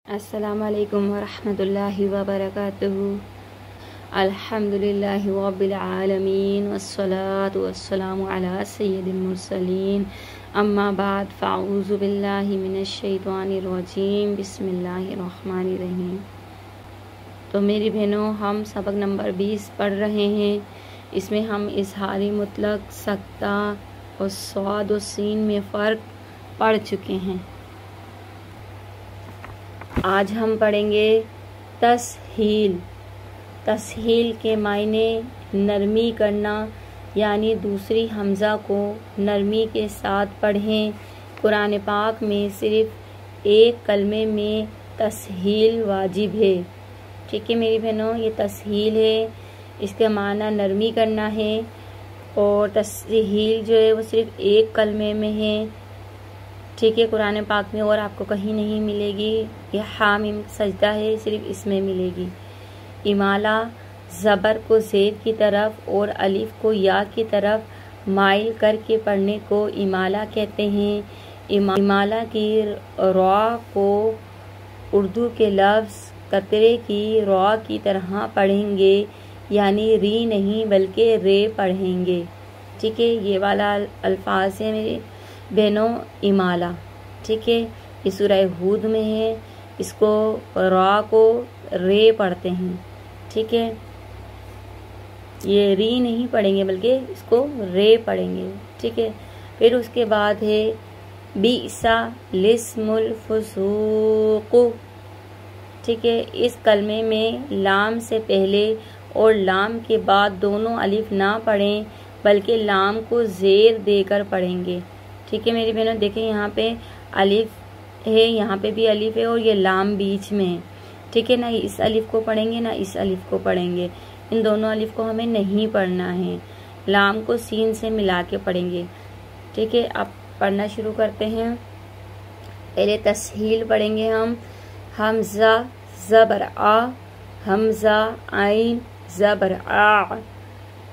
السلام علیکم ورحمۃ اللہ وبرکاتہ۔ الحمدللہ رب العالمین والصلاة والسلام علی سید المرسلین، اما بعد فاعوذ باللہ من الشیطان الرجیم، بسم اللہ الرحمن الرحیم۔ تو میری بہنوں، ہم سبق نمبر 20 پڑھ رہے ہیں۔ اس میں ہم اظہار مطلق، سکتہ اور صاد و سین میں فرق پڑھ چکے ہیں۔ آج ہم پڑھیں گے تسہیل۔ تسہیل کے معنی نرمی کرنا، یعنی دوسری حمزہ کو نرمی کے ساتھ پڑھیں۔ قرآن پاک میں صرف ایک کلمے میں تسہیل واجب ہے۔ ٹھیک ہے میری بہنوں، یہ تسہیل ہے، اس کا معنی نرمی کرنا ہے، اور تسہیل جو ہے وہ صرف ایک کلمے میں ہے۔ ٹھیک ہے، قرآن پاک میں اور آپ کو کہیں نہیں ملے گی۔ یہ حامیم سجدہ ہے، صرف اس میں ملے گی۔ امالہ، زبر کو زیر کی طرف اور الف کو یا کی طرف مائل کر کے پڑھنے کو امالہ کہتے ہیں۔ امالہ کی را کو اردو کے لفظ قطرے کی را کی طرح پڑھیں گے، یعنی ری نہیں بلکہ رے پڑھیں گے۔ ٹھیک ہے، یہ والا الفاظ ہے میرے بہنوں، امالہ۔ ٹھیک ہے، یہ سورہ ہود میں ہے، اس کو را کو رے پڑھتے ہیں۔ ٹھیک ہے، یہ ری نہیں پڑھیں گے بلکہ اس کو رے پڑھیں گے۔ ٹھیک ہے، پھر اس کے بعد ہے بئس الاسم الفسوق۔ ٹھیک ہے، اس کلمے میں لام سے پہلے اور لام کے بعد دونوں الف نہ پڑھیں بلکہ لام کو زیر دے کر پڑھیں گے۔ ٹھیک ہے میری بہنوں، دیکھیں یہاں پہ الف ہے، یہاں پہ بھی الف ہے اور یہ لام بیچ میں ہے۔ ٹھیک ہے، نہ اس الف کو پڑھیں گے نہ اس الف کو پڑھیں گے، ان دونوں الف کو ہمیں نہیں پڑھنا ہے، لام کو سین سے ملا کے پڑھیں گے۔ ٹھیک ہے، اب پڑھنا شروع کرتے ہیں۔ پہلے تسہیل پڑھیں گے ہم۔ حمزہ زبر آ، حمزہ عین زبر آ،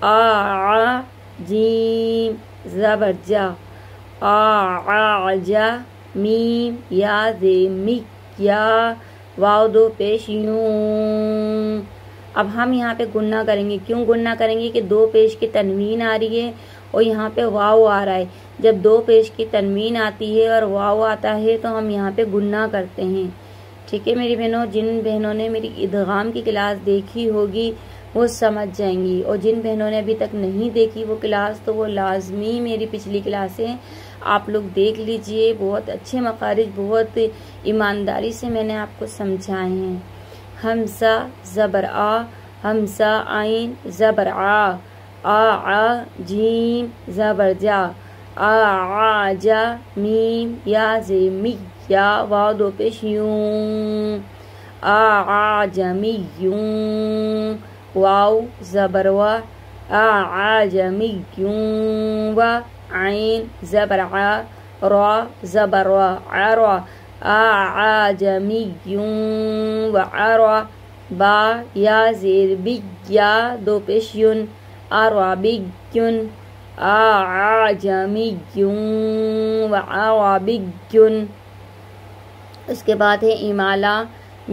آ جیم زبر جا، آ جا میم یا می یا واو دو پیش یوں۔ اب ہم یہاں پہ گننا کریں گے۔ کیوں گننا کریں گے؟ کہ دو پیش کی تنوین آ رہی ہے اور یہاں پہ واو آ رہا ہے۔ جب دو پیش کی تنوین آتی ہے اور واو آتا ہے تو ہم یہاں پہ گننا کرتے ہیں۔ ٹھیک ہے میری بہنوں، جن بہنوں نے میری ادغام کی کلاس دیکھی ہوگی وہ سمجھ جائیں گی، اور جن بہنوں نے ابھی تک نہیں دیکھی وہ کلاس تو وہ لازمی میری پچھلی کلاسیں آپ لوگ دیکھ لیجئے۔ بہت اچھے مخارج، بہت ایمانداری سے میں نے آپ کو سمجھائے ہیں۔ حمزہ زبر آ، حمزہ عین زبر آ، آ جیم زبر جا، آ جا میم یا می یا واو دو پیش یوں، آ جمی یوں، واو زبر و، آ جمی یوں و، عین زبر ع، را زبر و، عرا، آ جمی یوں و عرا، با یا زیر بی یا دو پیش یون، عربی یون، آ جمی یوں و عربی یون۔ اس کے بعد ہے امالہ۔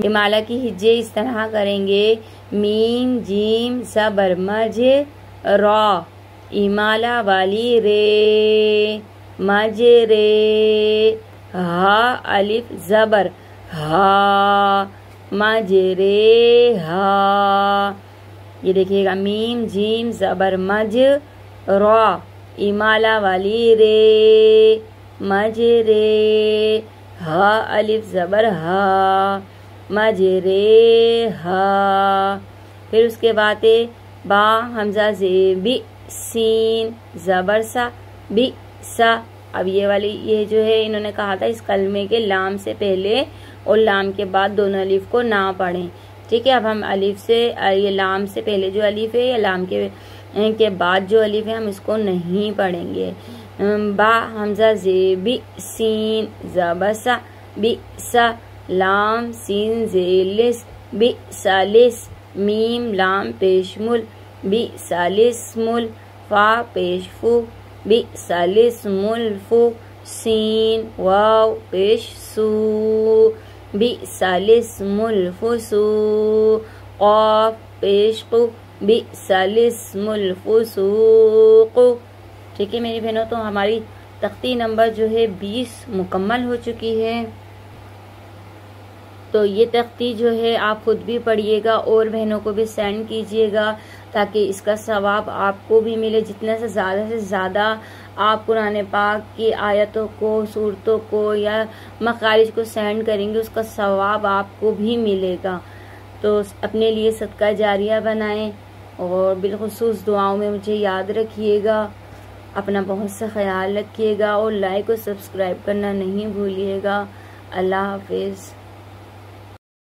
امالہ کی ہجے اس طرح کریں گے، میم جیم زبر مج را، امالہ والی رے، مج رے، ہا الف زبر ہا، مج رے ہا۔ یہ دیکھیے گا، میم جیم زبر مج را، امالہ والی رے، مج رے، ہا الف زبر ہا، مج رے ہا۔ پھر اس کے بعد ہے با حمزہ بی سین زبر سا، بی سا۔ اب یہ والی یہ جو ہے انہوں نے کہا تھا اس کلمے کے لام سے پہلے اور لام کے بعد دونوں الف کو نہ پڑھیں۔ ٹھیک ہے، اب ہم الف سے، یہ لام سے پہلے جو الف ہے یا لام کے بعد جو الف ہے ہم اس کو نہیں پڑھیں گے۔ با حمزہ بی سین زبر سا، بی سا، لام سین زیلس، بی سالس، میم لام پیش مل، بی سالس مل، فا پیش فو، بی سالس مل فو، سین واو پیش سو، بئس الاسم الفسوق، قاف پیش قو، بئس الاسم الفسوق۔ ٹھیک ہے میری بہنوں، تو ہماری تختی نمبر جو ہے 20 مکمل ہو چکی ہے۔ تو یہ تختی جو ہے آپ خود بھی پڑھیے گا اور بہنوں کو بھی سینڈ کیجیے گا تاکہ اس کا ثواب آپ کو بھی ملے۔ جتنے سے زیادہ آپ قرآن پاک کی آیتوں کو، صورتوں کو یا مخارج کو سینڈ کریں گے اس کا ثواب آپ کو بھی ملے گا۔ تو اپنے لیے صدقہ جاریہ بنائیں اور بالخصوص دعاؤں میں مجھے یاد رکھیے گا۔ اپنا بہت سا خیال رکھیے گا اور لائک اور سبسکرائب کرنا نہیں بھولیے گا۔ اللہ حافظ۔